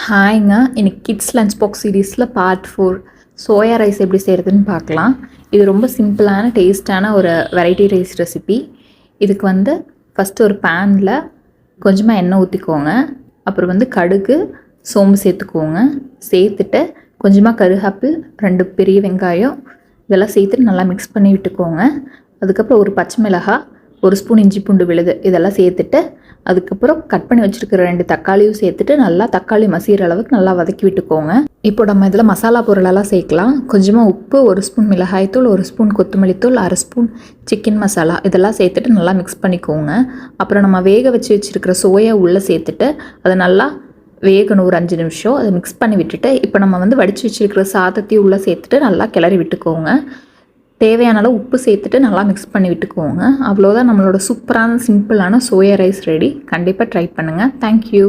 ஹாய்ங்க. இன்னைக்கு kids lunch box சீரீஸில் part 4 soya rice எப்படி செய்கிறதுன்னு பார்க்கலாம். இது ரொம்ப சிம்பிளான டேஸ்டான ஒரு வெரைட்டி ரைஸ் ரெசிபி. இதுக்கு ஃபஸ்ட்டு ஒரு பேனில் கொஞ்சமாக எண்ணெய் ஊற்றிக்கோங்க. அப்புறம் கடுகு, சோம்பு சேர்த்துக்கோங்க. சேர்த்துட்டு கொஞ்சமாக கருவேப்பிலை, 2 பெரிய வெங்காயம் இதெல்லாம் சேர்த்துட்டு நல்லா மிக்ஸ் பண்ணி விட்டுக்கோங்க. அதுக்கப்புறம் ஒரு பச்சை மிளகாய், 1 ஸ்பூன் இஞ்சி பூண்டு விழுது இதெல்லாம் சேர்த்துட்டு அதுக்கப்புறம் கட் பண்ணி வச்சுருக்கிற 2 தக்காளியும் சேர்த்துட்டு நல்லா தக்காளி மசிகிற அளவுக்கு நல்லா வதக்கி விட்டுக்கோங்க. இப்போ நம்ம இதில் மசாலா பொருளெல்லாம் சேர்க்கலாம். கொஞ்சமாக உப்பு, 1 ஸ்பூன் மிளகாய்த்தூள், 1 ஸ்பூன் கொத்தமல்லி தூள், 1/2 ஸ்பூன் சிக்கன் மசாலா இதெல்லாம் சேர்த்துட்டு நல்லா மிக்ஸ் பண்ணிக்கோங்க. அப்புறம் நம்ம வேக வச்சுருக்கிற சோயா உள்ளே சேர்த்துட்டு அதை நல்லா வேகணும் ஒரு 5 நிமிஷம். அதை மிக்ஸ் பண்ணி விட்டுட்டு இப்போ நம்ம வடித்து வச்சுருக்கிற சாதத்தையும் உள்ளே சேர்த்துட்டு நல்லா கிளறி விட்டுக்கோங்க. தேவையான அளவு உப்பு சேர்த்துட்டு நல்லா மிக்ஸ் பண்ணி விட்டுக்கோங்க. அவ்வளோதான், நம்மளோட சூப்பரான சிம்பிளான சோயா ரைஸ் ரெடி. கண்டிப்பாக ட்ரை பண்ணுங்கள். தேங்க்யூ.